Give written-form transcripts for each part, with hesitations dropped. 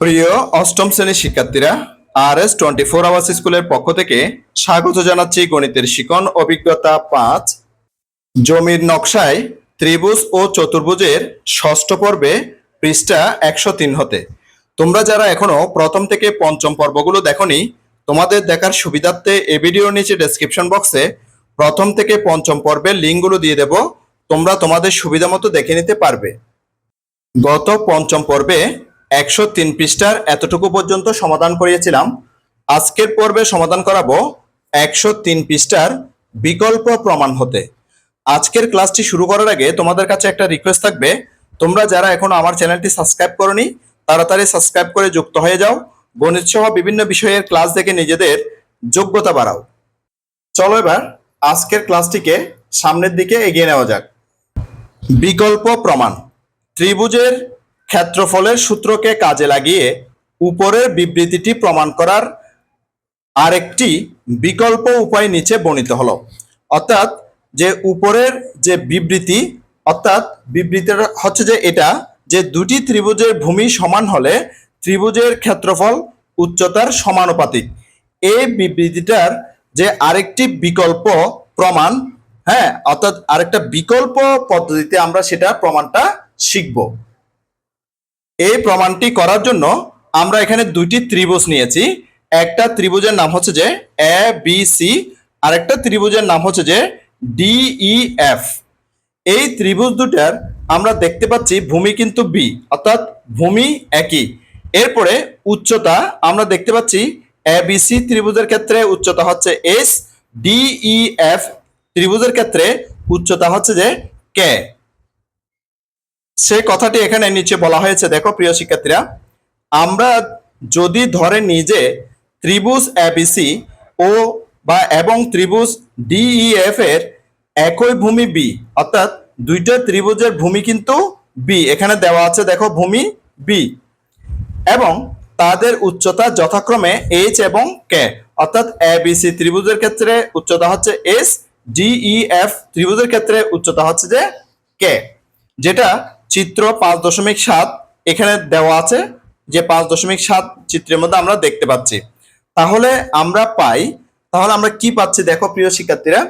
প্রিয় অষ্টম শ্রেণীর শিক্ষার্থীরা, RS24 আওয়ার্স স্কুলের পক্ষ থেকে স্বাগত জানাচ্ছি গণিতের শিখন অভিজ্ঞতা 5 জমির নকশায় ত্রিভুজ ও চতুর্ভুজের ষষ্ঠ পর্বে পৃষ্ঠা 103 হতে। তোমরা যারা এখনো প্রথম থেকে পঞ্চম পর্বগুলো দেখোনি, তোমাদের দেখার সুবিধার্থে এই ভিডিওর নিচে ডেসক্রিপশন বক্সে প্রথম থেকে পঞ্চম পর্বের লিঙ্কগুলো দিয়ে দেব, তোমরা তোমাদের সুবিধা মতো দেখে নিতে পারবে। গত পঞ্চম পর্বে 103 পৃষ্ঠার এতটুকু পর্যন্ত সমাধান করিয়েছিলাম। আজকের পর্বে সমাধান করাবো 103 পৃষ্ঠার বিকল্প প্রমাণ হতে। আজকের ক্লাসটি শুরু করার আগে তোমাদের কাছে একটা রিকোয়েস্ট থাকবে, তোমরা যারা এখনো আমার চ্যানেলটি সাবস্ক্রাইব করনি তাড়াতাড়ি সাবস্ক্রাইব করে যুক্ত হয়ে যাও। গণিত সহ বিভিন্ন বিষয়ের ক্লাস দেখে নিজেদের যোগ্যতা বাড়াও। চলো এবার আজকের ক্লাসটিকে সামনের দিকে এগিয়ে নেওয়া যাক। বিকল্প প্রমাণ। ত্রিভুজের ক্ষেত্রফলের সূত্রকে কাজে লাগিয়ে উপরের বিবৃতিটি প্রমাণ করার আরেকটি বিকল্প উপায় নিচে বর্ণিত হলো। অর্থাৎ যে উপরের যে বিবৃতি, অর্থাৎ বিবৃতিটা হচ্ছে যে এটা যে দুটি ত্রিভুজের ভূমি সমান হলে ত্রিভুজের ক্ষেত্রফল উচ্চতার সমানুপাতিক। এই বিবৃতিটার যে আরেকটি বিকল্প প্রমাণ, হ্যাঁ, অর্থাৎ আরেকটা বিকল্প পদ্ধতিতে আমরা সেটা প্রমাণটা শিখব। এই প্রমাণটি করার জন্য আমরা এখানে দুইটি ত্রিভুজ নিয়েছি। একটা ত্রিভুজের নাম হচ্ছে যে এ বি সি, আর একটা ত্রিভুজের নাম হচ্ছে যে ডি ই এফ। এই ত্রিভুজ দুটার আমরা দেখতে পাচ্ছি ভূমি কিন্তু বি, অর্থাৎ ভূমি একই। এরপরে উচ্চতা আমরা দেখতে পাচ্ছি এ বি সি ত্রিভুজের ক্ষেত্রে উচ্চতা হচ্ছে এস, ডি ই এফ ত্রিভুজের ক্ষেত্রে উচ্চতা হচ্ছে যে কে। সেই কথাটি এখানে নিচে বলা হয়েছে। দেখো প্রিয় শিক্ষার্থীরা, আমরা যদি ধরে নিই যে ত্রিভুজ এবিসি ও বা এবং ত্রিভুজ ডিইএফ এর একই ভূমি বি, অর্থাৎ দুইটা ত্রিভুজের ভূমি কিন্তু বি, এখানে দেওয়া আছে দেখো ভূমি বি, এবং তাদের উচ্চতা যথাক্রমে এইচ এবং কে। অর্থাৎ এবিসি ত্রিভুজের ক্ষেত্রে উচ্চতা হচ্ছে এস, ডিইএফ ত্রিভুজের ক্ষেত্রে উচ্চতা হচ্ছে যে কে, যেটা চিত্র 5.7 এখানে দেওয়া আছে, যে 5.7 চিত্রের মধ্যে আমরা দেখতে পাচ্ছি। তাহলে আমরা কি পাচ্ছি দেখো প্রিয় শিক্ষার্থীরা,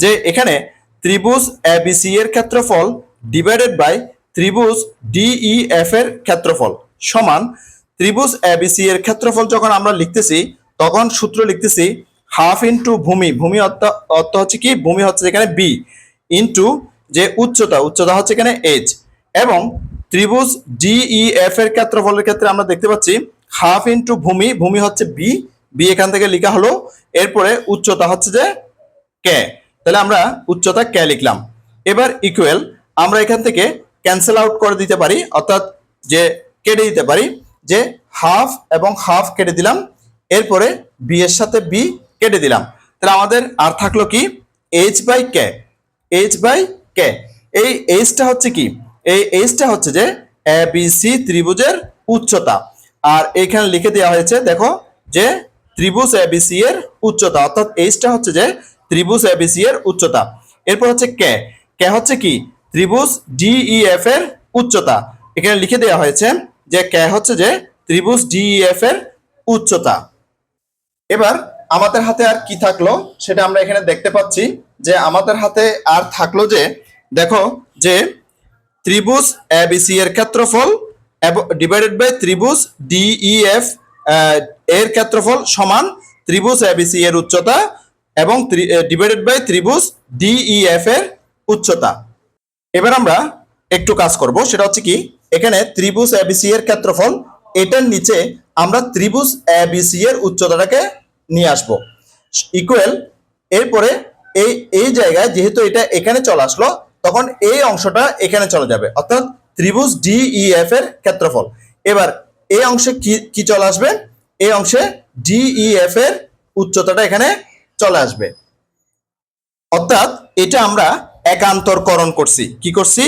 যে এখানে ত্রিভুজ এবিসি এর ক্ষেত্রফল ডিভাইডেড বাই ত্রিভুজ ডিইএফ এর ক্ষেত্রফল সমান ত্রিভুজ এবিসি এর ক্ষেত্রফল যখন আমরা লিখতেছি তখন সূত্র লিখতেছি হাফ ইন্টু ভূমি, ভূমি অর্থ হচ্ছে কি, ভূমি হচ্ছে এখানে বি, ইন্টু যে উচ্চতা হচ্ছে এখানে এইচ, এবং ত্রিভুজ ডিইএফ এর ক্ষেত্রফলের ক্ষেত্রে আমরা দেখতে পাচ্ছি হাফ ইন্টু ভূমি, ভূমি হচ্ছে বি, বি এখান থেকে লেখা হলো, এরপরে উচ্চতা হচ্ছে যে কে। তাহলে আমরা উচ্চতা কে লিখলাম। এবার ইকুয়াল আমরা এখান থেকে ক্যান্সেল আউট করে দিতে পারি, অর্থাৎ যে কেটে দিতে পারি, যে হাফ এবং হাফ কেটে দিলাম, এরপরে বি এর সাথে বি কেটে দিলাম। তাহলে আমাদের আর থাকলো কি H by K. H by K, এই এইচটা হচ্ছে কি, এই এইচটা হচ্ছে যে এ বি সি ত্রিভুজের উচ্চতা, আর এখানে লিখে দেওয়া হয়েছে দেখো যে ত্রিভুজ এবিসি এর উচ্চতা, অর্থাৎ এইচটা হচ্ছে যে ত্রিভুজ এবিসি এর উচ্চতা। এরপর হচ্ছে কে, কে হচ্ছে কি ত্রিভুজ ডিইএফ এর উচ্চতা, এখানে লিখে দেওয়া হয়েছে যে কে হচ্ছে যে ত্রিভুজ ডিইএফ এর উচ্চতা। এবার আমাদের হাতে আর কি থাকলো সেটা আমরা এখানে দেখতে পাচ্ছি, যে আমাদের হাতে আর থাকলো যে দেখো যে ত্রিভুজ এবিসি এর ক্ষেত্রফল ডিভাইডেড বাই ত্রিভুজ ডিইএফ এর ক্ষেত্রফল সমান ত্রিভুজ এবিসি এর উচ্চতা এবং ডিভাইডেড বাই ত্রিভুজ ডিইএফ এর উচ্চতা। এবার আমরা একটু কাজ করব, সেটা হচ্ছে কি, এখানে ত্রিভুজ এবিসি এর ক্ষেত্রফল, এটার নিচে আমরা ত্রিভুজ এবিসি এর উচ্চতাটাকে নিয়ে আসবো ইকুয়াল, এরপরে এই জায়গায় যেহেতু এটা এখানে চলে আসলো তখন এই অংশটা এখানে চলে যাবে, অর্থাৎ ত্রিভুজ ডিইএফ এর ক্ষেত্রফল। এবার এই অংশে কি চলে আসবে, এই অংশে ডিইএফ এর উচ্চতাটা এখানে চলে আসবে, অর্থাৎ এটা আমরা একান্তরকরণ করছি। কি করছি,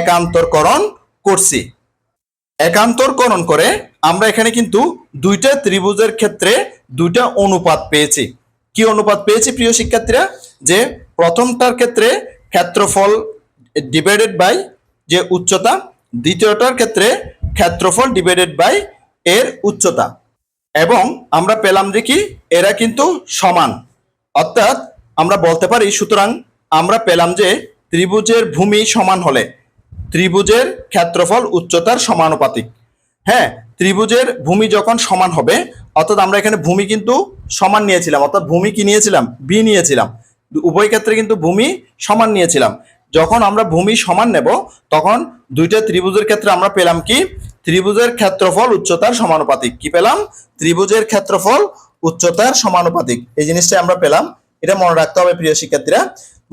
একান্তরকরণ করছি। একান্তরকরণ করে আমরা এখানে কিন্তু দুইটা ত্রিভুজের ক্ষেত্রে দুইটা অনুপাত পেয়েছি। কি অনুপাত পেয়েছি প্রিয় শিক্ষার্থীরা, যে প্রথমটার ক্ষেত্রে ক্ষেত্রফল ডিভাইডেড বাই যে উচ্চতা, দ্বিতীয়টার ক্ষেত্রে ক্ষেত্রফল ডিভাইডেড বাই এর উচ্চতা। এবং আমরা পেলাম যে কি এরা কিন্তু সমান, অর্থাৎ আমরা বলতে পারি, সুতরাং আমরা পেলাম যে ত্রিভুজের ভূমি সমান হলে ত্রিভুজের ক্ষেত্রফল উচ্চতার সমানুপাতিক। হ্যাঁ, ত্রিভুজের ভূমি যখন সমান হবে, অর্থাৎ আমরা এখানে ভূমি কিন্তু সমান নিয়েছিলাম, অর্থাৎ ভূমি কি নিয়েছিলাম, বি নিয়েছিলাম, উভয় ক্ষেত্রে কিন্তু ভূমি সমান নিয়েছিলাম। যখন আমরা ভূমি সমান নেব তখন দুইটা ত্রিভুজের ক্ষেত্রে আমরা পেলাম কি ত্রিভুজের ক্ষেত্রফল উচ্চতার সমানুপাতিক। কি পেলাম? ত্রিভুজের ক্ষেত্রফল উচ্চতার সমানুপাতিক, এই জিনিসটা আমরা পেলাম। এটা মনে রাখতে হবে প্রিয় শিক্ষার্থীরা,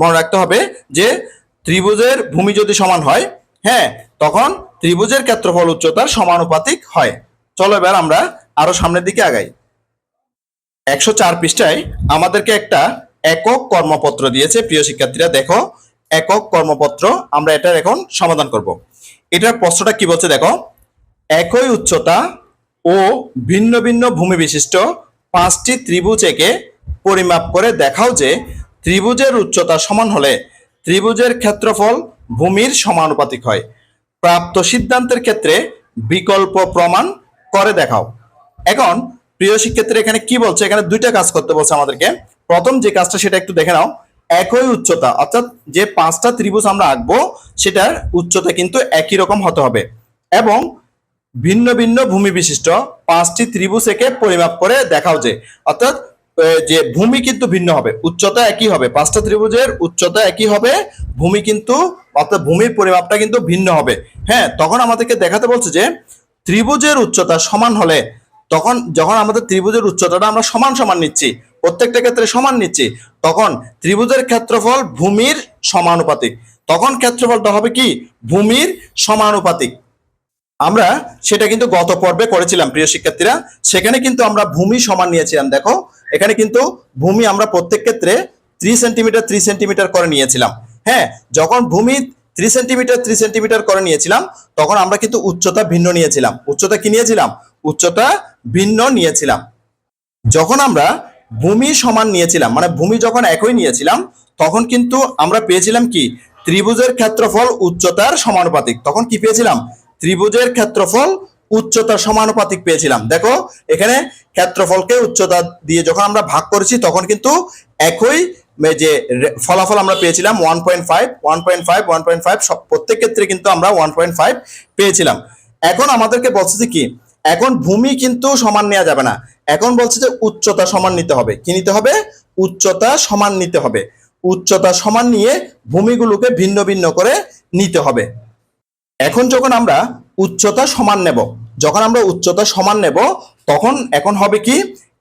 মনে রাখতে হবে যে ত্রিভুজের ভূমি যদি সমান হয়, হ্যাঁ, তখন ত্রিভুজের ক্ষেত্রফল উচ্চতার সমানুপাতিক হয়। চলো এবার আমরা আরো সামনের দিকে আগাই। 104 পৃষ্ঠায় আমাদেরকে একটা একক কর্মপত্র দিয়েছে প্রিয় শিক্ষার্থীরা। দেখো, একক কর্মপত্র, আমরা এটার এখন সমাধান করব। এটার প্রশ্নটা কি বলছে দেখো, একই উচ্চতা ও ভিন্ন ভিন্ন ভূমি বিশিষ্ট 5টি ত্রিভুজ একে পরিমাপ করে দেখাও যে ত্রিভুজের উচ্চতা সমান হলে ত্রিভুজের ক্ষেত্রফল ভূমির সমানুপাতিক হয়। প্রাপ্ত সিদ্ধান্তের ক্ষেত্রে বিকল্প প্রমাণ করে দেখাও। এখন প্রিয় শিক্ষার্থীরা এখানে কি বলছে, এখানে দুইটা কাজ করতে বলছে আমাদেরকে। প্রথম যে কাজটা সেটা একটু দেখে নাও। একই উচ্চতা, অর্থাৎ যে 5টা ত্রিভুজ আমরা আঁকবো সেটার উচ্চতা কিন্তু একই রকম হতে হবে, এবং ভিন্ন ভিন্ন ভূমি বিশিষ্ট 5টি ত্রিভুজ একে পরিমাপ করে দেখাও যে, অর্থাৎ যে ভূমি কিন্তু ভিন্ন হবে, উচ্চতা একই হবে, 5টা ত্রিভুজের উচ্চতা একই হবে, ভূমি কিন্তু, অর্থাৎ ভূমির পরিমাপটা কিন্তু ভিন্ন হবে। হ্যাঁ, তখন আমাদেরকে দেখাতে বলছে যে ত্রিভুজের উচ্চতা সমান হলে, তখন যখন আমাদের ত্রিভুজের উচ্চতাটা আমরা সমান সমান নিচ্ছি, প্রত্যেকটা ক্ষেত্রে সমান নিচ্ছি, তখন ত্রিভুজের ক্ষেত্রফল ভূমির সমানুপাতিক। তখন ক্ষেত্রফলটা হবে কি ভূমির সমানুপাতিক। আমরা সেটা কিন্তু গত পর্বে করেছিলাম প্রিয় শিক্ষার্থীরা, সেখানে কিন্তু আমরা ভূমি সমান নিয়েছিলাম। দেখো, এখানে কিন্তু ভূমি আমরা প্রত্যেক ক্ষেত্রে 3 সেন্টিমিটার 3 সেন্টিমিটার করে নিয়েছিলাম। হ্যাঁ, যখন ভূমি 3 সেন্টিমিটার 3 সেন্টিমিটার করে নিয়েছিলাম, তখন আমরা কিন্তু উচ্চতা ভিন্ন নিয়েছিলাম। উচ্চতা কি নিয়েছিলাম? উচ্চতা ভিন্ন নিয়েছিলাম। যখন আমরা ভূমি সমান নিয়েছিলাম, মানে ভূমি যখন একই নিয়েছিলাম, তখন কিন্তু আমরা পেয়েছিলাম কি ত্রিভুজের ক্ষেত্রফল উচ্চতার সমানুপাতিক। তখন কি পেয়েছিলাম? ত্রিভুজের ক্ষেত্রফল উচ্চতার সমানুপাতিক পেয়েছিলাম। দেখো, এখানে ক্ষেত্রফলকে উচ্চতা দিয়ে যখন আমরা ভাগ করেছি, তখন কিন্তু একই যে ফলাফল আমরা পেয়েছিলাম 1.5 1.5 1.5, সব প্রত্যেক ক্ষেত্রে কিন্তু আমরা 1.5 পেয়েছিলাম। এখন আমাদেরকে বলছে যে কি, এখন ভূমি কিন্তু সমান নেওয়া যাবে না, এখন বলছে যে উচ্চতা সমান নিতে হবে। কি নিতে হবে? উচ্চতা সমান নিতে হবে। উচ্চতা সমান নিয়ে ভূমিগুলোকে ভিন্ন ভিন্ন করে নিতে হবে। এখন যখন আমরা উচ্চতা সমান নেব, যখন আমরা উচ্চতা সমান নেব, তখন এখন হবে কি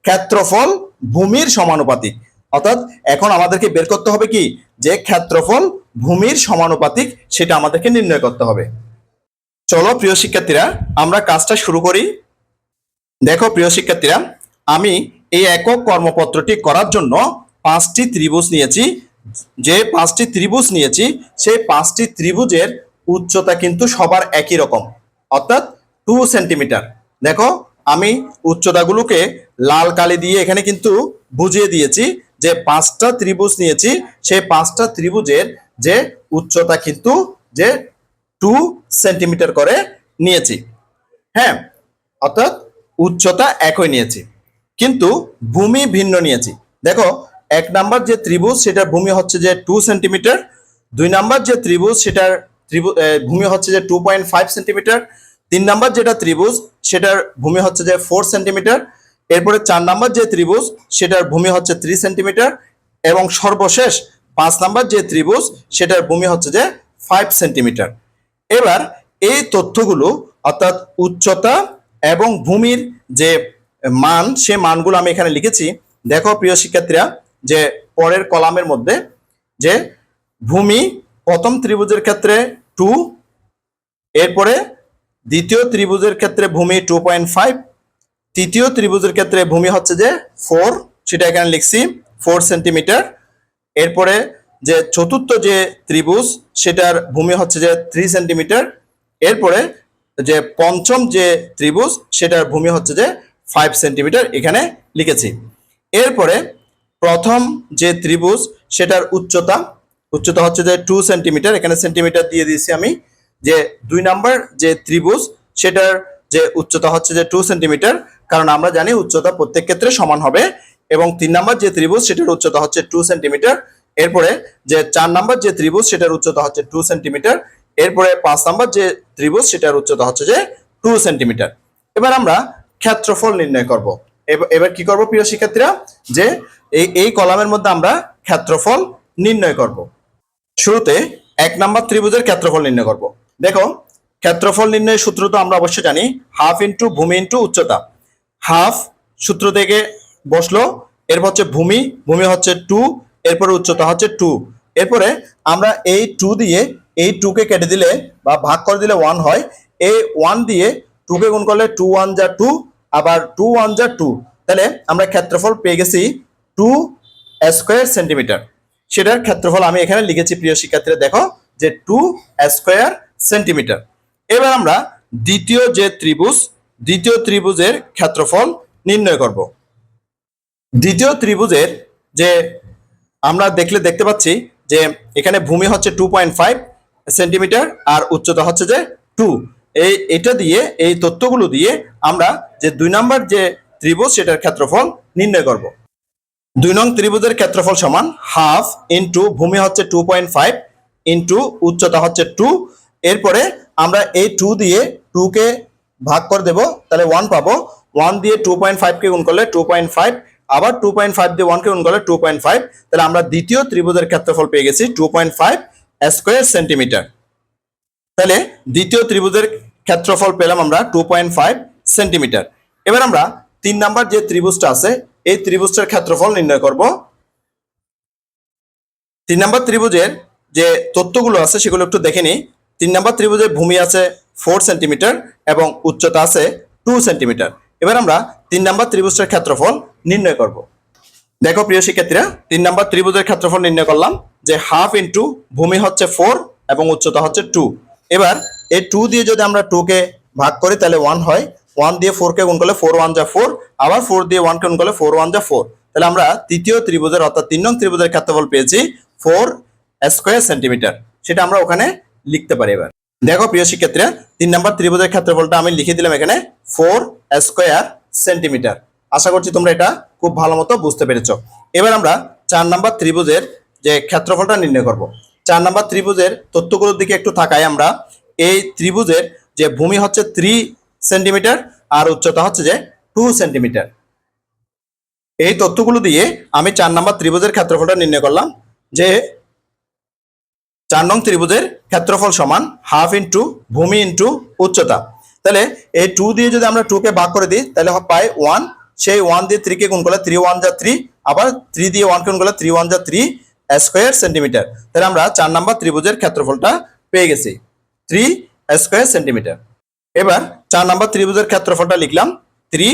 ক্ষেত্রফল ভূমির সমানুপাতিক। অর্থাৎ এখন আমাদেরকে বের করতে হবে কি যে ক্ষেত্রফল ভূমির সমানুপাতিক, সেটা আমাদেরকে নির্ণয় করতে হবে। চলো প্রিয় শিক্ষার্থীরা, আমরা কাজটা শুরু করি। দেখো প্রিয় শিক্ষার্থীরা, আমি এই একক কর্মপত্রটি করার জন্য 5টি ত্রিভুজ নিয়েছি। যে 5টি ত্রিভুজ নিয়েছি, সেই 5টি ত্রিভুজের উচ্চতা কিন্তু সবার একই রকম, অর্থাৎ 2 সেন্টিমিটার। দেখো, আমি উচ্চতাগুলোকে লাল কালি দিয়ে এখানে কিন্তু বুঝিয়ে দিয়েছি যে 5টা ত্রিভুজ নিয়েছি, সেই 5টা ত্রিভুজের যে উচ্চতা কিন্তু যে 2 সেন্টিমিটার করে নিয়েছি। হ্যাঁ, অর্থাৎ উচ্চতা একই নিয়েছি, কিন্তু ভূমি ভিন্ন নিয়েছি। দেখো, 1 নাম্বার যে ত্রিভুজ সেটার ভূমি হচ্ছে যে 2 সেন্টিমিটার, 2 নাম্বার যে ত্রিভুজ সেটার ভূমি হচ্ছে যে 2.5 সেন্টিমিটার, 3 নাম্বার যেটা ত্রিভুজ সেটার ভূমি হচ্ছে যে 4 সেন্টিমিটার, এরপরে 4 নাম্বার যে ত্রিভুজ সেটার ভূমি হচ্ছে 3 সেন্টিমিটার, এবং সর্বশেষ 5 নাম্বার যে ত্রিভুজ সেটার ভূমি হচ্ছে যে 5 সেন্টিমিটার। এবার এই তথ্যগুলো, অর্থাৎ উচ্চতা এবং ভূমির যে মান, সে মানগুলো আমি এখানে লিখেছি। দেখো প্রিয় শিক্ষার্থীরা, যে পরের কলামের মধ্যে যে ভূমি প্রথম ত্রিভুজের ক্ষেত্রে 2, এরপরে দ্বিতীয় ত্রিভুজের ক্ষেত্রে ভূমি 2.5, তৃতীয় ত্রিভুজের ক্ষেত্রে ভূমি হচ্ছে যে 4, সেটা এখানে লিখছি 4 সেন্টিমিটার। এরপরে যে চতুর্থ যে ত্রিভুজ সেটার ভূমি হচ্ছে যে 3 সেন্টিমিটার। এরপরে যে পঞ্চম যে ত্রিভুজ সেটার ভূমি হচ্ছে যে 5 সেন্টিমিটার, এখানে লিখেছি। এরপরে প্রথম যে ত্রিভুজ সেটার উচ্চতা হচ্ছে যে 2 সেন্টিমিটার, এখানে সেন্টিমিটার দিয়ে দিয়েছি আমি। যে 2 নাম্বার যে ত্রিভুজ সেটার যে উচ্চতা হচ্ছে যে 2 সেন্টিমিটার, কারণ আমরা জানি উচ্চতা প্রত্যেক ক্ষেত্রে সমান হবে। এবং 3 নাম্বার যে ত্রিভুজ সেটার উচ্চতা হচ্ছে 2 সেন্টিমিটার। এরপরে যে 4 নাম্বার যে ত্রিভুজ সেটার উচ্চতা হচ্ছে 2 সেন্টিমিটার। এরপরে 5 নাম্বার যে ত্রিভুজ সেটার উচ্চতা হচ্ছে যে 2 সেন্টিমিটার। এবার আমরা ক্ষেত্রফল নির্ণয় করব। এবার কি করব প্রিয় শিক্ষার্থীরা, যে এই কলামের মধ্যে আমরা ক্ষেত্রফল নির্ণয় করব। শুরুতে 1 নাম্বার ত্রিভুজের ক্ষেত্রফল নির্ণয় করব। দেখো, ক্ষেত্রফল নির্ণয়ের সূত্র তো আমরা অবশ্যই জানি, হাফ ইন্টু ভূমি ইন্টু উচ্চতা। হাফ সূত্র থেকে বসলো, এরপর হচ্ছে ভূমি, ভূমি হচ্ছে 2, এরপরে উচ্চতা হচ্ছে 2। এরপরে আমরা এই 2 দিয়ে এই 2 কে কেটে দিলে বা ভাগ করে দিলে 1 হয়। এই 1 দিয়ে 2 কে গুণ করলে 2 1 যা 2, আবার 2 1 যা 2। তাহলে আমরা ক্ষেত্রফল পেয়ে গেছি 2 স্কয়ার সেন্টিমিটার। সেটার ক্ষেত্রফল আমি এখানে লিখেছি প্রিয় শিক্ষার্থীরা, দেখো যে 2 স্কয়ার সেন্টিমিটার। এবার আমরা দ্বিতীয় যে ত্রিভুজ, দ্বিতীয় ত্রিভুজের ক্ষেত্রফল নির্ণয় করব। দ্বিতীয় ত্রিভুজের যে আমরা দেখতে পাচ্ছি যে এখানে ভূমি হচ্ছে 2.5 সেন্টিমিটার আর উচ্চতা হচ্ছে যে 2। এটা দিয়ে এই তথ্যগুলো দিয়ে আমরা যে 2 নাম্বার যে ত্রিভুজ সেটার ক্ষেত্রফল নির্ণয় করব। 2 নং ত্রিভুজের ক্ষেত্রফল সমান হাফ ইন্টু ভূমি হচ্ছে 2.5 ইন্টু উচ্চতা হচ্ছে 2। এরপরে আমরা এই 2 দিয়ে 2 কে ভাগ করে দেব, তাহলে 1 পাবো। 1 দিয়ে 2.5 কে গুণ করলে 2.5, আবার 2.5 দিয়ে 1 কে গুণ করলে 2.5। তাহলে আমরা দ্বিতীয় ত্রিভুজের ক্ষেত্রফল পেয়ে গেছি 2.5 স্কয়ার সেন্টিমিটার। তাহলে দ্বিতীয় ত্রিভুজের ক্ষেত্রফল পেলাম আমরা 2.5 সেন্টিমিটার। এবার আমরা 3 নাম্বার যে ত্রিভুজটা আছে এই ত্রিভুজটার ক্ষেত্রফল নির্ণয় করব। 3 নাম্বার ত্রিভুজের যে তথ্যগুলো আছে সেগুলো একটু দেখে নিই। 3 নাম্বার ত্রিভুজের ভূমি আছে 4 সেন্টিমিটার এবং উচ্চতা আছে 2 সেন্টিমিটার। এবার আমরা 3 নাম্বার ত্রিভুজটার ক্ষেত্রফল নির্ণয় করব। দেখো প্রিয় শিক্ষার্থীরা, 3 নাম্বার ত্রিভুজের ক্ষেত্রফল নির্ণয় করলাম যে হাফ ইন্টু ভূমি হচ্ছে 4 এবং উচ্চতা হচ্ছে 2। এবার এই 2 দিয়ে যদি আমরা 2 কে ভাগ করি তাহলে 1 হয়। 1 দিয়ে 4 কে গুণ করলে 4 1 যা 4, আবার 4 দিয়ে 1 কে গুণ করলে 4 1 যা 4। তাহলে আমরা তৃতীয় ত্রিভুজের অর্থাৎ 3 নং ত্রিভুজের ক্ষেত্রফল পেয়েছি 4 স্কয়ার সেন্টিমিটার। সেটা আমরা ওখানে লিখতে পারি। এবার দেখো প্রিয় শিক্ষার্থীরা, 3 নাম্বার ত্রিভুজের ক্ষেত্রফলটা আমি লিখে দিলাম এখানে 4 স্কয়ার সেন্টিমিটার। আশা করছি তোমরা এটা খুব ভালো মতো বুঝতে পেরেছো। এবার আমরা 4 নাম্বার ত্রিভুজের যে ক্ষেত্রফলটা নির্ণয় করব। 4 নাম্বার ত্রিভুজের তথ্যগুলোর দিকে একটু তাকাই আমরা। এই ত্রিভুজের যে ভূমি হচ্ছে 3 সেন্টিমিটার আর উচ্চতা হচ্ছে যে 2 সেন্টিমিটার। এই তথ্যগুলো দিয়ে আমি 4 নাম্বার ত্রিভুজের ক্ষেত্রফলটা নির্ণয় করলাম যে 4 নং ত্রিভুজের ক্ষেত্রফল সমান হাফ ইন্টু ভূমি ইন্টু উচ্চতা। তাহলে এই 2 দিয়ে যদি আমরা 2 কে ভাগ করে দিই তাহলে পাই 1। সেই 1 দিয়ে 3 কে গুণ করলে 3 1 যা 3, আবার 3 দিয়ে 1 কে গুণ করলে 3 1 যা 3 স্কয়ার সেন্টিমিটার। তাহলে আমরা 4 নাম্বার ত্রিভুজের ক্ষেত্রফলটা পেয়ে গেছি 3 স্কয়ার সেন্টিমিটার। এবার 4 নাম্বার ত্রিভুজের ক্ষেত্রফলটা লিখলাম 3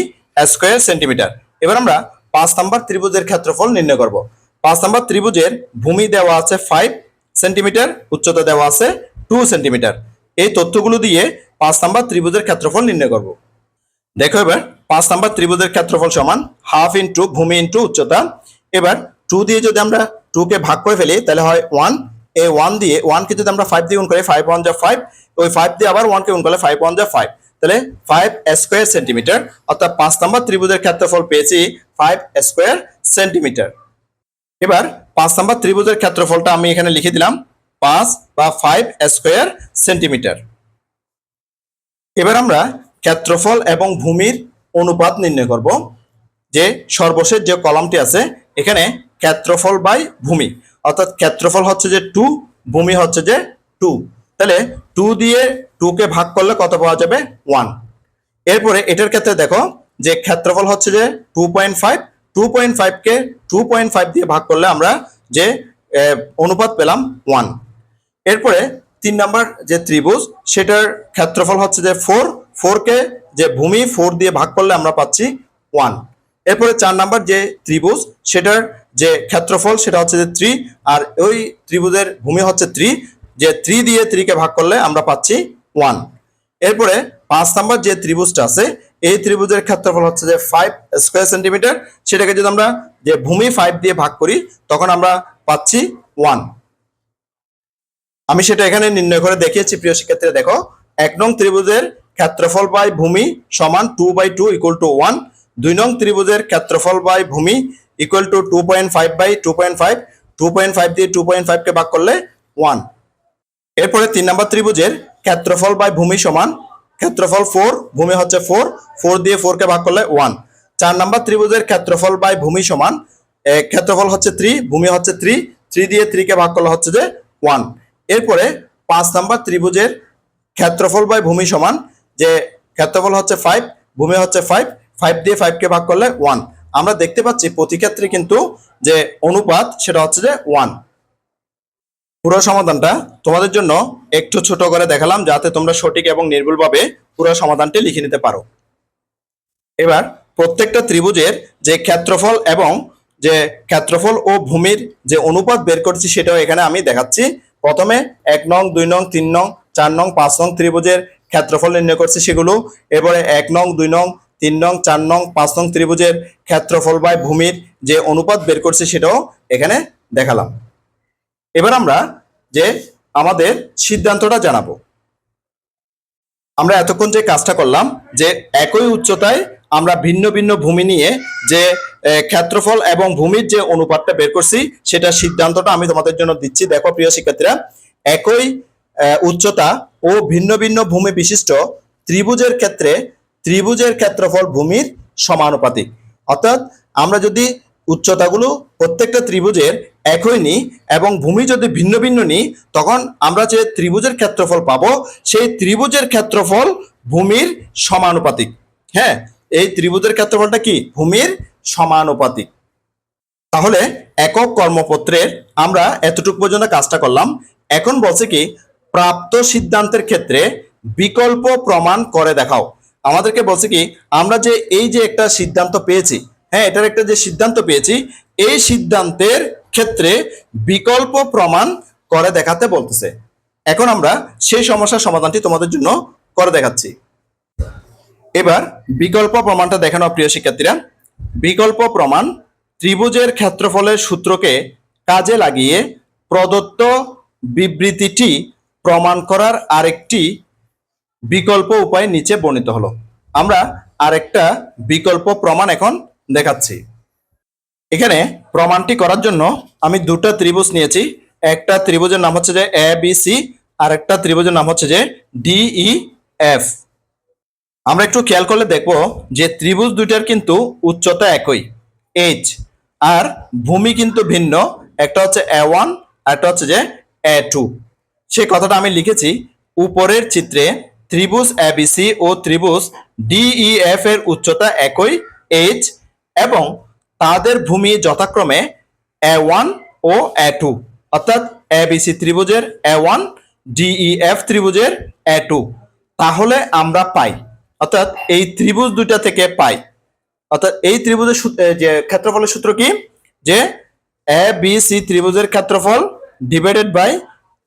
স্কয়ার সেন্টিমিটার। এবার আমরা 5 নাম্বার ত্রিভুজের ক্ষেত্রফল নির্ণয় করব। 5 নাম্বার ত্রিভুজের ভূমি দেওয়া আছে 5 সেন্টিমিটার, উচ্চতা দেওয়া আছে 2 সেন্টিমিটার। এই তথ্যগুলো দিয়ে 5 নাম্বার ত্রিভুজের ক্ষেত্রফল নির্ণয় করব। দেখো এবার 5 নাম্বার ত্রিভুজের ক্ষেত্রফল সমান হাফ ইন্টু ভূমি ইন্টু উচ্চতা। এবার 2 দিয়ে যদি আমরা 2 কে ভাগ করে ফেলি তাহলে হয় 1। এই 1 দিয়ে 1 কে যদি আমরা 5 দিয়ে গুণ করি 5 1 যা 5, ওই 5 দিয়ে আবার 1 কে গুণ করলে 5 1 যা 5। তাহলে 5 স্কয়ার সেন্টিমিটার, অর্থাৎ 5 নাম্বার ত্রিভুজের ক্ষেত্রফল পেয়েছি 5 স্কয়ার সেন্টিমিটার। এবার 5 নাম্বার ত্রিভুজের ক্ষেত্রফলটা আমি এখানে লিখে দিলাম 5 বা 5 স্কয়ার সেন্টিমিটার। এবার আমরা ক্ষেত্রফল এবং ভূমির অনুপাত নির্ণয় করব। যে সর্বশেষ যে কলামটি আছে এখানে ক্ষেত্রফল বাই ভূমি, অর্থাৎ ক্ষেত্রফল হচ্ছে যে 2, ভূমি হচ্ছে যে 2। তাহলে 2 দিয়ে 2 কে ভাগ করলে কত পাওয়া যাবে 1। এরপরে এটার ক্ষেত্রে দেখো যে ক্ষেত্রফল হচ্ছে যে 2.5, 2.5 কে 2.5 দিয়ে ভাগ করলে আমরা যে অনুপাত পেলাম 1। এরপরে 3 নাম্বার যে ত্রিভুজ সেটার ক্ষেত্রফল হচ্ছে যে 4, 4 কে যে ভূমি 4 দিয়ে ভাগ করলে আমরা পাচ্ছি 1। এরপরে 4 নাম্বার যে ত্রিভুজ সেটার যে ক্ষেত্রফল সেটা হচ্ছে যে 3, আর ওই ত্রিভুজের ভূমি হচ্ছে 3, যে 3 দিয়ে 3 কে ভাগ করলে আমরা পাচ্ছি 1। এরপরে 5 নাম্বার যে ত্রিভুজটা আছে এই ত্রিভুজের ক্ষেত্রফল হচ্ছে যে 5 স্কয়ার সেন্টিমিটার। সেটাকে যদি আমরা যে ভূমি 5 দিয়ে ভাগ করি তখন আমরা পাচ্ছি 1। আমি সেটা এখানে নির্ণয় করে দেখিয়েছি প্রিয় শিক্ষার্থীরা। দেখো 1 নং ত্রিভুজের ক্ষেত্রফল বাই ভূমি সমান 2/2 ইকুয়াল টু 1। 2 নং ত্রিভুজের ক্ষেত্রফল বাই ভূমি ইকুয়াল টু 2.5/2.5। 2.5 দিয়ে 2.5 কে ভাগ করলে 1। এরপরে 3 নম্বর ত্রিভুজের ক্ষেত্রফল বাই ভূমি সমান ক্ষেত্রফল 4, ভূমি হচ্ছে 4, 4 দিয়ে 4 কে ভাগ করলে 1। 4 নম্বর ত্রিভুজের ক্ষেত্রফল বাই ভূমি সমান ক্ষেত্রফল হচ্ছে 3, ভূমি হচ্ছে 3, 3 দিয়ে 3 কে ভাগ করলে হচ্ছে যে 1। এরপরে 5 নম্বর ত্রিভুজের ক্ষেত্রফল বাই ভূমি সমান যে ক্ষেত্রফল হচ্ছে 5, ভূমি হচ্ছে 5, 5 দিয়ে 5 কে ভাগ করলে 1। আমরা দেখতে পাচ্ছি প্রতি ক্ষেত্রে কিন্তু যে অনুপাত সেটা হচ্ছে যে 1। পুরো সমাধানটা তোমাদের জন্য একটু ছোট করে দেখালাম যাতে তোমরা সঠিক এবং নির্ভুলভাবে পুরো সমাধানটি লিখে নিতে পারো। এবার প্রত্যেকটা ত্রিভুজের যে ক্ষেত্রফল এবং যে ক্ষেত্রফল ও ভূমির যে অনুপাত বের করছি সেটাও এখানে আমি দেখাচ্ছি। প্রথমে 1 নং, 2 নং, 3 নং, 4 নং, 5 নং ত্রিভুজের ক্ষেত্রফল নির্ণয় করছি সেগুলো। এবারে 1 নং, 2 নং, 3 নং, 4 নং, 5 নং ত্রিভুজের ক্ষেত্রফল বাই ভূমির যে অনুপাত বের করছি সেটাও এখানে দেখালাম। এবার আমরা যে আমাদের সিদ্ধান্তটা জানাবো। আমরা এতক্ষণ যে কাজটা করলাম যে একই উচ্চতায় আমরা ভিন্ন ভিন্ন ভূমি নিয়ে যে ক্ষেত্রফল এবং ভূমির যে অনুপাতটা বের করছি সেটা সিদ্ধান্তটা আমি তোমাদের জন্য দিচ্ছি। দেখো প্রিয় শিক্ষার্থীরা, একই উচ্চতা ও ভিন্ন ভিন্ন ভূমি বিশিষ্ট ত্রিভুজের ক্ষেত্রে ত্রিভুজের ক্ষেত্রফল ভূমির সমানুপাতিক। অর্থাৎ আমরা যদি উচ্চতাগুলো প্রত্যেকটা ত্রিভুজের একই নিই এবং ভূমি যদি ভিন্ন ভিন্ন নিই তখন আমরা যে ত্রিভুজের ক্ষেত্রফল পাবো সেই ত্রিভুজের ক্ষেত্রফল ভূমির সমানুপাতিক। হ্যাঁ, এই ত্রিভুজের ক্ষেত্রফলটা কি? ভূমির সমানুপাতিক। তাহলে একক কর্মপত্রের আমরা এতটুকু পর্যন্ত কাজটা করলাম। এখন বলছে কি, প্রাপ্ত সিদ্ধান্তের ক্ষেত্রে বিকল্প প্রমাণ করে দেখাও। আমাদেরকে বলছে কি, আমরা যে এই যে একটা সিদ্ধান্ত পেয়েছি, হ্যাঁ এটার একটা যে সিদ্ধান্ত পেয়েছি, এই সিদ্ধান্তের ক্ষেত্রে বিকল্প প্রমাণ করে দেখাতে বলতেছে। এখন আমরা সেই সমস্যার সমাধানটি তোমাদের জন্য করে দেখাচ্ছি। এবার বিকল্প প্রমাণটা দেখানো প্রিয় শিক্ষার্থীরা। বিকল্প প্রমাণ ত্রিভুজের ক্ষেত্রফলের সূত্রকে কাজে লাগিয়ে প্রদত্ত বিবৃতিটি প্রমাণ করার আরেকটি বিকল্প উপায় নিচে বর্ণিত হলো। আমরা আরেকটা বিকল্প প্রমাণ এখন দেখাচ্ছি। এখানে প্রমাণটি করার জন্য আমি দুটো ত্রিভুজ নিয়েছি। একটা ত্রিভুজের নাম হচ্ছে যে ABC, আর একটা ত্রিভুজের নাম হচ্ছে যে DEF। আমরা একটু খেয়াল করলে দেখব যে ত্রিভুজ দুইটার কিন্তু উচ্চতা একই h, আর ভূমি কিন্তু ভিন্ন, একটা হচ্ছে A1 আর একটা হচ্ছে যে A2। সেই কথাটা আমি লিখেছি উপরের চিত্রে। ত্রিভুজ ABC ও ত্রিভুজ DEF এর উচ্চতা একই h এবং তাদের ভূমি যথাক্রমে A1 ও A2। অর্থাৎ ABC ত্রিভুজের A1, DEF ত্রিভুজের A2। তাহলে আমরা পাই, অর্থাৎ এই ত্রিভুজ দুইটা থেকে পাই, অর্থাৎ এই ত্রিভুজের যে ক্ষেত্রফলের সূত্র কি, যে ABC ত্রিভুজের ক্ষেত্রফল ডিভাইডেড বাই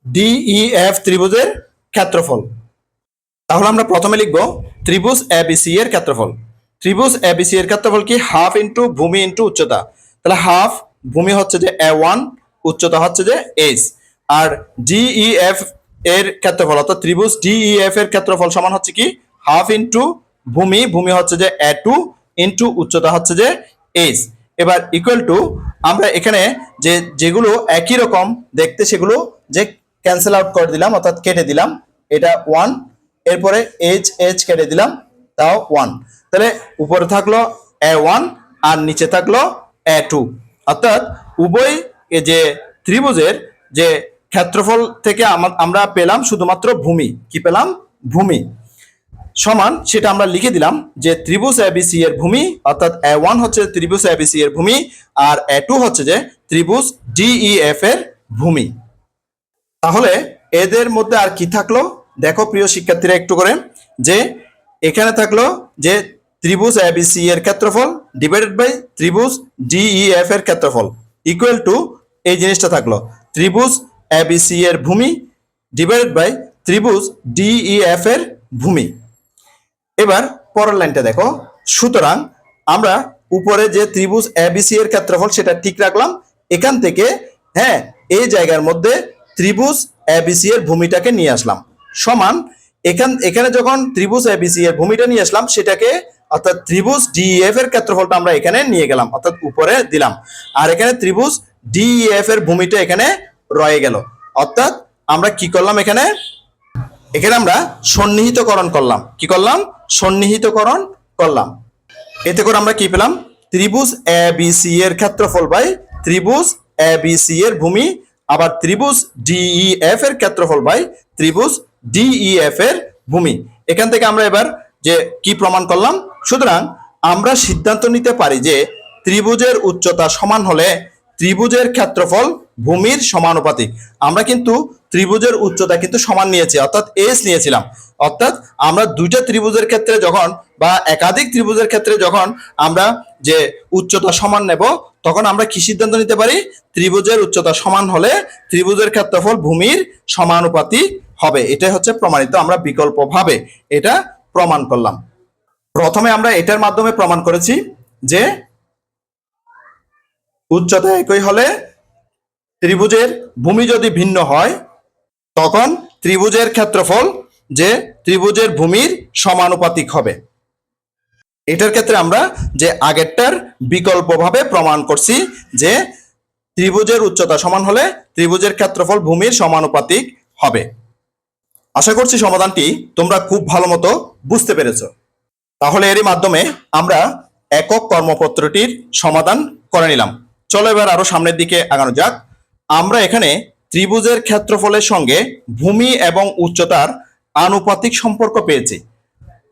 DEF ত্রিভুজের ক্ষেত্রফল। তাহলে আমরা প্রথমে লিখব ত্রিভুজ ABC এর ক্ষেত্রফল। ত্রিভুজ ABC এর ক্ষেত্রফল কি? হাফ ইন্টু ভূমি ইন্টু উচ্চতা। তাহলে হাফ, ভূমি হচ্ছে যে A1, উচ্চতা হচ্ছে যে h, আর DEF এর ক্ষেত্রফল অর্থাৎ ত্রিভুজ DEF এর ক্ষেত্রফল সমান হচ্ছে কি? হাফ ইন্টু ভূমি, ভূমি হচ্ছে যে A2 ইন্টু উচ্চতা হচ্ছে যে h। এবার ইকুয়াল টু আমরা এখানে যে যেগুলো একই রকম দেখতে সেগুলো যে ক্যান্সেল আউট করে দিলাম, অর্থাৎ কেটে দিলাম। এটা 1, এরপরে h কেটে দিলাম, তাও 1। তাহলে উপরে থাকলো A1 আর নিচে থাকলো A2। অর্থাৎ উভয় যে ত্রিভুজের যে ক্ষেত্রফল থেকে আমরা পেলাম শুধুমাত্র ভূমি। কি পেলাম? ভূমি। সমান সেটা আমরা লিখে দিলাম যে ত্রিভুজ ABC এর ভূমি, অর্থাৎ A1 হচ্ছে ত্রিভুজ ABC এর ভূমি, আর A2 হচ্ছে যে ত্রিভুজ DEF এর ভূমি। তাহলে এদের মধ্যে আর কি থাকলো দেখো প্রিয় শিক্ষার্থীরা একটু করে, যে এখানে থাকলো যে ত্রিভুজ ABC এর ক্ষেত্রফল ডিভাইডেড বাই ত্রিভুজ DEF এর ক্ষেত্রফল ইকুয়াল টু এই জিনিসটা থাকলো ত্রিভুজ ABC এর ভূমি ডিভাইডেড বাই ত্রিভুজ DEF এর ভূমি। এবার পরের লাইনটা দেখো। সুতরাং আমরা উপরে যে ত্রিভুজ ABC এর ক্ষেত্রফল সেটা ঠিক রাখলাম। এখান থেকে হ্যাঁ এই জায়গার মধ্যে ত্রিভুজ ABC এর ভূমিটাকে নিয়ে আসলাম, সমান এখানে যখন ত্রিভুজ এবিসি এর ভূমিটা নিয়ে আসলাম, সেটাকে অর্থাৎ ত্রিভুজ ডিইএফ এর ক্ষেত্রফলটা আমরা এখানে নিয়ে গেলাম, অর্থাৎ উপরে দিলাম। আর এখানে ত্রিভুজ ডিইএফ এর ভূমিটা এখানে রয়ে গেল। অর্থাৎ আমরা কি করলাম, এখানে আমরা সন্নিহিতকরণ করলাম। কি করলাম? সন্নিহিতকরণ করলাম। এতে করে আমরা কি পেলাম? ত্রিভুজ এবিসি এর ক্ষেত্রফল বাই ত্রিভুজ এবিসি এর ভূমি, আবার ত্রিভুজ ডিইএফ এর ক্ষেত্রফল বাই ত্রিভুজ ডিইএফ এর ভূমি। এখান থেকে আমরা এবার যে কি প্রমাণ করলাম, সুতরাং আমরা সিদ্ধান্ত নিতে পারি যে ত্রিভুজের উচ্চতা সমান হলে ত্রিভুজের ক্ষেত্রফল ভূমির সমানুপাতিক। আমরা কিন্তু ত্রিভুজের উচ্চতা কিন্তু সমান নিয়েছি, অর্থাৎ এস নিয়েছিলাম। অর্থাৎ আমরা দুইটা ত্রিভুজের ক্ষেত্রে যখন বা একাধিক ত্রিভুজের ক্ষেত্রে যখন আমরা যে উচ্চতা সমান নেব, তখন আমরা কি সিদ্ধান্ত নিতে পারি? ত্রিভুজের উচ্চতা সমান হলে ত্রিভুজের ক্ষেত্রফল ভূমির সমানুপাতিক হবে। এটাই হচ্ছে প্রমাণিত। আমরা বিকল্পভাবে এটা প্রমাণ করলাম। প্রথমে আমরা এটার মাধ্যমে প্রমাণ করেছি যে উচ্চতা একই হলে ত্রিভুজের ভূমি যদি ভিন্ন হয়, তখন ত্রিভুজের ক্ষেত্রফল যে ত্রিভুজের ভূমির সমানুপাতিক হবে। এটার ক্ষেত্রে আমরা যে আগেরটার বিকল্পভাবে প্রমাণ করছি যে ত্রিভুজের উচ্চতা সমান হলে ত্রিভুজের ক্ষেত্রফল ভূমির সমানুপাতিক হবে। আশা করছি সমাধানটি তোমরা খুব ভালো মতো বুঝতে পেরেছো। তাহলে এরই মাধ্যমে আমরা একক কর্মপত্রটির সমাধান করে নিলাম। চলো এবার আরো সামনের দিকে আগানো যাক। আমরা এখানে ত্রিভুজের ক্ষেত্রফলের সঙ্গে ভূমি এবং উচ্চতার আনুপাতিক সম্পর্ক পেয়েছি।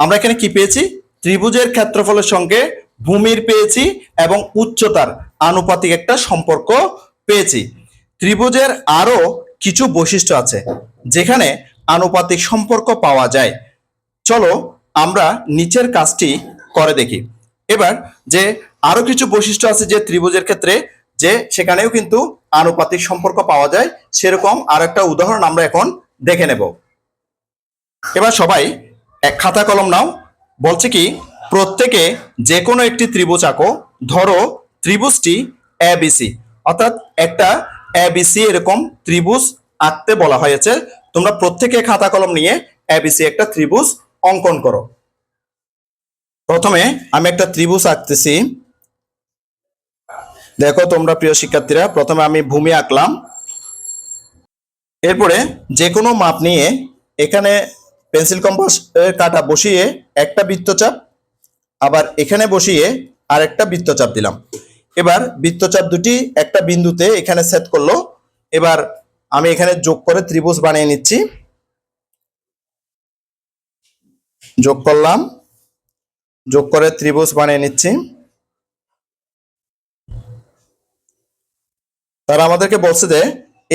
আমরা এখানে কি পেয়েছি? ত্রিভুজের ক্ষেত্রফলের সঙ্গে ভূমির পেয়েছি এবং উচ্চতার আনুপাতিক একটা সম্পর্ক পেয়েছি। ত্রিভুজের আরো কিছু বৈশিষ্ট্য আছে যেখানে আনুপাতিক সম্পর্ক পাওয়া যায়। চলো আমরা নিচের কাজটি করে দেখি। এবার যে আরো কিছু বৈশিষ্ট্য আছে যে ত্রিভুজের ক্ষেত্রে, যে সেখানেও কিন্তু আনুপাতিক সম্পর্ক পাওয়া যায়, সেরকম আর একটা উদাহরণ আমরা এখন দেখে নেব। এবার সবাই এক খাতা কলম নাও। বলছে কি, প্রত্যেকে যে কোনো একটি ত্রিভুজ আঁকো। ধরো ত্রিভুজটি এবিসি, অর্থাৎ একটা এবিসি এরকম ত্রিভুজ আঁকতে বলা হয়েছে। তোমরা প্রত্যেকে খাতা কলম নিয়ে এবিসি একটা ত্রিভুজ অঙ্কন করো। প্রথমে আমি একটা ত্রিভুজ আঁকতেছি। দেখো তোমরা প্রিয় শিক্ষার্থীরা, প্রথমে আমি ভূমি আঁকলাম। এরপরে যে কোনো মাপ নিয়ে এখানে পেন্সিল কম্পাস এর কাঁটা বসিয়ে একটা বৃত্তচাপ, আবার এখানে বসিয়ে আরেকটা বৃত্তচাপ দিলাম। এবার বৃত্তচাপ দুটি একটা বিন্দুতে এখানে সেট করলো। এবার আমি এখানে যোগ করে ত্রিভুজ বানিয়ে নিচ্ছি। যোগ করলাম, যোগ করে ত্রিভুজ বানিয়ে নিচ্ছি। তারা আমাদেরকে বলছে যে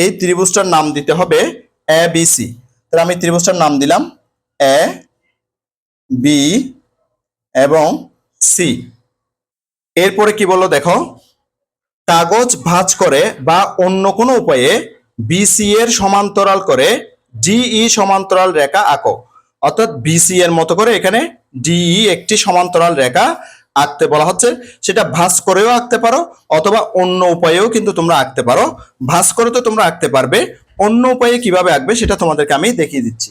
এই ত্রিভুজটার নাম দিতে হবে এ বি সি। তাহলে আমি ত্রিভুজটার নাম দিলাম এ বি এবং সি। এরপরে কি বললো দেখো, কাগজ ভাঁজ করে বা অন্য কোনো উপায়ে বিসি এর সমান্তরাল করে ডিই সমান্তরাল রেখা আঁকো। অর্থাৎ বিসি এর মতো করে এখানে ডিই একটি সমান্তরাল রেখা আঁকতে বলা হচ্ছে। সেটা ভাঁজ করেও আঁকতে পারো অথবা অন্য উপায়েও কিন্তু তোমরা আঁকতে পারো। ভাঁজ করে তো তোমরা আঁকতে পারবে, অন্য উপায়ে কিভাবে আঁকবে সেটা তোমাদেরকে আমি দেখিয়ে দিচ্ছি।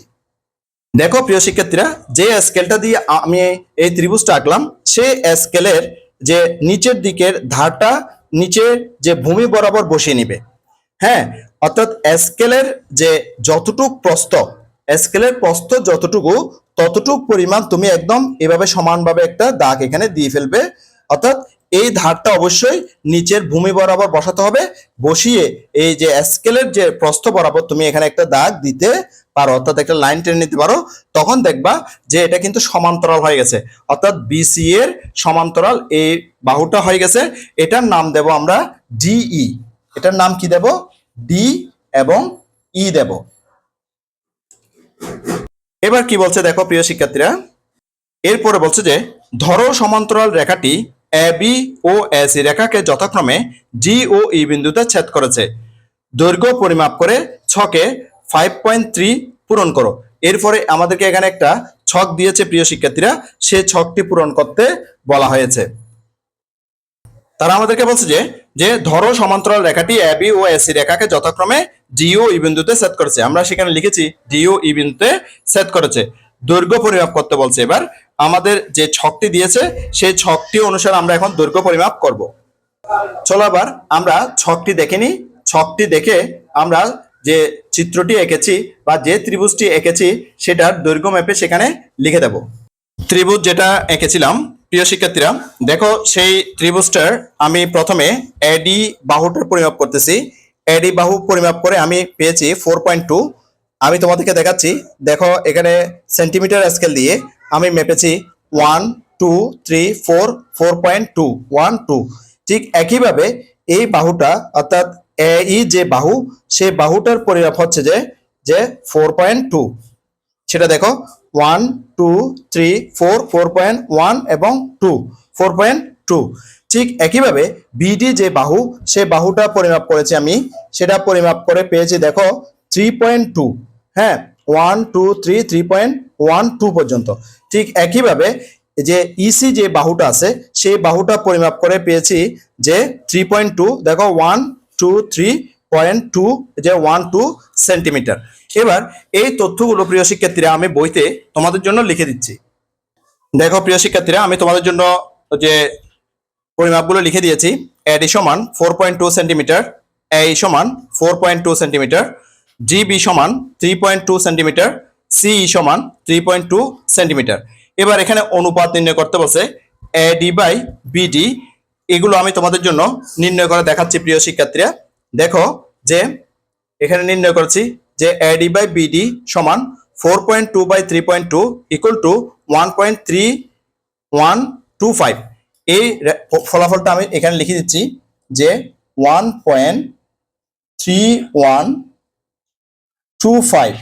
দেখো প্রিয় শিক্ষার্থীরা, যে স্কেলটা দিয়ে আমি এই ত্রিভুজটা আঁকলাম, সেই স্কেলের যে নিচের দিকের ধারটা নিচের যে ভূমি বরাবর বসিয়ে নিবে। হ্যাঁ, অর্থাৎ স্কেলের যে যতটুক প্রস্থ, স্কেলের প্রস্থ যতটুকু, ততটুক পরিমাণ তুমি একদম এভাবে সমানভাবে একটা দাগ এখানে দিয়ে ফেলবে। অর্থাৎ এই ধারটা অবশ্যই নিচের ভূমি বরাবর বসাতে হবে। বসিয়ে এই যে স্কেলের যে প্রস্থ বরাবর তুমি এখানে একটা দাগ দিতে পারো, অর্থাৎ একটা লাইন টেনে নিতে পারো। তখন দেখবা যে এটা কিন্তু সমান্তরাল হয়ে গেছে, অর্থাৎ বিসি এর সমান্তরাল এই বাহুটা হয়ে গেছে। এটার নাম দেব আমরা ডিই। এটার নাম কি দেব? ডি এবং ই দেব। এবার কি বলছে দেখো প্রিয় শিক্ষার্থীরা, এরপরে বলছে যে ধরো সমান্তরাল রেখাটি এ বি ও এসি রেখাকে যথাক্রমে ডি ও ই বিন্দুতে ছেদ করেছে। দৈর্ঘ্য পরিমাপ করে ছকে 5.3 পূরণ করো। এরপরে আমাদেরকে এখানে একটা ছক দিয়েছে প্রিয় শিক্ষার্থীরা, সেই ছকটি পূরণ করতে বলা হয়েছে। তারা আমাদেরকে বলছে যে ধরো সমান্তরাল রেখাটি এ বি ও এসি রেখাকে যথাক্রমে ডিও ই বিন্দুতে ছেদ করেছে, আমরা সেখানে লিখেছি ডিও ই বিন্দুতে ছেদ করেছে। দৈর্ঘ্য পরিমাপ করতে বলছে। এবার আমাদের যে ছকটি দিয়েছে সেই ছকটি অনুসারে আমরা এখন দৈর্ঘ্য পরিমাপ করব। চলো আবার আমরা ছকটি দেখে নিই। ছকটি দেখে আমরা যে চিত্রটি এঁকেছি বা যে ত্রিভুজটি এঁকেছি সেটার দৈর্ঘ্য মেপে সেখানে লিখে দেব। ত্রিভুজ যেটা এঁকেছিলাম প্রিয় শিক্ষার্থীরা, দেখো সেই ত্রিভুজটার আমি প্রথমে এডি বাহুটার পরিমাপ করতেছি। এডি বাহু পরিমাপ করে আমি পেয়েছি 4.2। আমি তোমাদেরকে দেখাচ্ছি, দেখো এখানে সেন্টিমিটার স্কেল দিয়ে আমি মেপেছি 1 2 3 4 4.2 1 2। ঠিক একইভাবে এই বাহুটা অর্থাৎ এই যে বাহু সেই বাহুটার পরিমাপ হচ্ছে যে 4.2। সেটা দেখো 1 2 3 4 4.1 এবং 2 4.2। ঠিক একইভাবে বিডি যে বাহু সেই বাহুটা পরিমাপ করেছি আমি, সেটা পরিমাপ করে পেয়েছি দেখো 3.2। হ্যাঁ, 1 2 3 3.12 পর্যন্ত। ঠিক একইভাবে যে ইসি যে বাহুটা আছে সেই বাহুটা পরিমাপ করে পেয়েছি যে 3.2। দেখো 1 2 3.2 যে 12 সেন্টিমিটার। এবার এই তথ্যগুলো প্রিয় শিক্ষার্থীরা আমি বইতে তোমাদের জন্য লিখে দিচ্ছি। দেখো প্রিয় শিক্ষার্থীরা, আমি তোমাদের জন্য যে পরিমাপগুলো লিখে দিয়েছি। এডি সমান 4.2 সেন্টিমিটার, এই সমান 4.2 সেন্টিমিটার, জিবি সমান 3.2 সেন্টিমিটার, সিই সমান 3.2 সেন্টিমিটার। এবার এখানে অনুপাত নির্ণয় করতে বলছে এডি বাই বিডি। এগুলো আমি তোমাদের জন্য নির্ণয় করে দেখাচ্ছি প্রিয় শিক্ষার্থীরা। দেখো যে এখানে নির্ণয় করছি যে এডি বাই বিডি সমান 4.2 বাই 3.2 ইকুয়াল টু 1.3125। এই ফলাফলটা আমি এখানে লিখে দিচ্ছি যে 1.3125।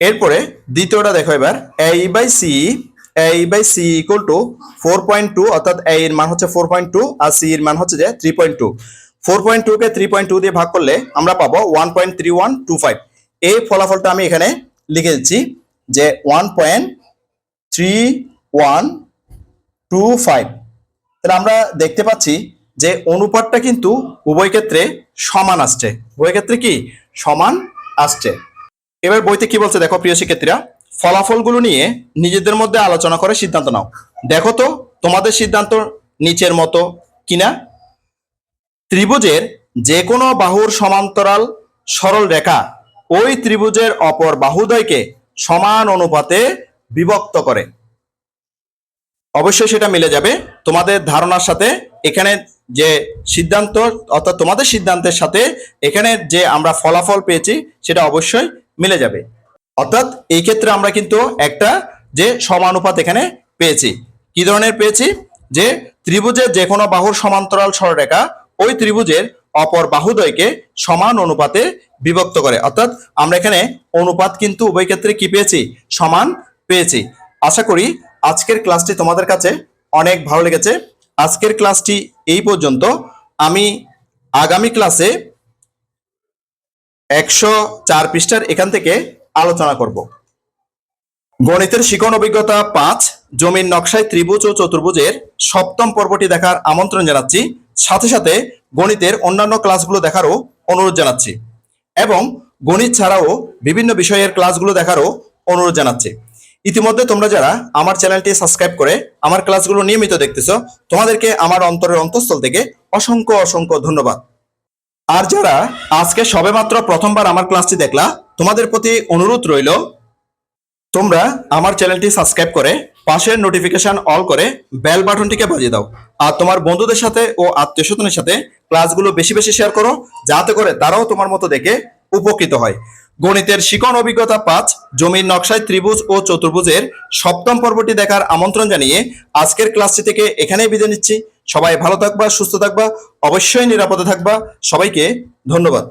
এরপরে দ্বিতীয়টা দেখো, এবার এ বাই সি ইকুয়াল টু 4.2 অর্থাৎ এ এর মান হচ্ছে 4.2 আর সি এর মান হচ্ছে যে 3.2। 4.2 কে 3.2 দিয়ে ভাগ করলে আমরা পাবো 1.3125। এই ফলাফলটা আমি এখানে লিখে দিচ্ছি যে 1.3125। তাহলে আমরা দেখতে পাচ্ছি যে অনুপাতটা কিন্তু উভয় ক্ষেত্রে সমান আসছে। উভয় ক্ষেত্রে কি সমান আসছে। এবার বইতে কি বলছে দেখো প্রিয় শিক্ষার্থীরা, ফলাফলগুলো নিয়ে নিজেদের মধ্যে আলোচনা করে সিদ্ধান্ত নাও। দেখো তো তোমাদের সিদ্ধান্ত নিচের মতো কিনা। ত্রিভুজের যে কোনো বাহুর সমান্তরাল সরল রেখা ওই ত্রিভুজের অপর বাহুদ্বয়কে সমান অনুপাতে বিভক্ত করে। অবশ্যই সেটা মিলে যাবে তোমাদের ধারণার সাথে। এখানে যে সিদ্ধান্ত অর্থাৎ তোমাদের সিদ্ধান্তের সাথে এখানে যে আমরা ফলাফল পেয়েছি সেটা অবশ্যই মিলে যাবে। অর্থাৎ এই ক্ষেত্রে আমরা কিন্তু একটা যে সমানুপাত এখানে পেয়েছি। কি ধরনের পেয়েছি? যে ত্রিভুজের যে কোনো বাহুর সমান্তরাল সরলরেখা ওই ত্রিভুজের অপর বাহুদ্বয়কে সমান অনুপাতে বিভক্ত করে। অর্থাৎ আমরা এখানে অনুপাত কিন্তু উভয় ক্ষেত্রে কি পেয়েছি? সমান পেয়েছি। আশা করি আজকের ক্লাসটি তোমাদের কাছে অনেক ভালো লেগেছে। আজকের ক্লাসটি এই পর্যন্ত। আমি আগামী ক্লাসে 104 পৃষ্ঠার এখান থেকে আলোচনা করব। গণিতের শিখন অভিজ্ঞতা 5 জমির নকশায় ত্রিভুজ ও চতুর্ভুজের সপ্তম পর্বটি দেখার আমন্ত্রণ জানাচ্ছি। সাথে সাথে গণিতের অন্যান্য ক্লাসগুলো দেখারও অনুরোধ জানাচ্ছি এবং গণিত ছাড়াও বিভিন্ন বিষয়ের ক্লাসগুলো দেখারও অনুরোধ জানাচ্ছি। ইতিমধ্যে তোমরা যারা আমার চ্যানেলটি সাবস্ক্রাইব করে আমার ক্লাসগুলো নিয়মিত দেখতেছো, তোমাদেরকে আমার অন্তরের অন্তঃস্থল থেকে অসংখ্য অসংখ্য ধন্যবাদ। আর যারা আজকে সবেমাত্র প্রথমবার আমার ক্লাসটি দেখলা, তোমাদের প্রতি অনুরোধ রইল তোমরা আমার চ্যানেলটি সাবস্ক্রাইব করে পাশের নোটিফিকেশন অল করে বেল বাটনটিকে বাজিয়ে দাও। আর তোমার বন্ধুদের সাথে ও আত্মীয় স্বজনের সাথে ক্লাসগুলো বেশি বেশি শেয়ার করো, যাতে করে তারাও তোমার মতো দেখে উপকৃত হয়। গণিতের শিখন অভিজ্ঞতা 5 জমির নকশায় ত্রিভুজ ও চতুর্ভুজের সপ্তম পর্বটি দেখার আমন্ত্রণ জানিয়ে আজকের ক্লাসটি থেকে এখানেই বিদায় নিচ্ছি। সবাই ভালো থাকবা, সুস্থ থাকবা, অবশ্যই নিরাপদে থাকবা। সবাইকে ধন্যবাদ।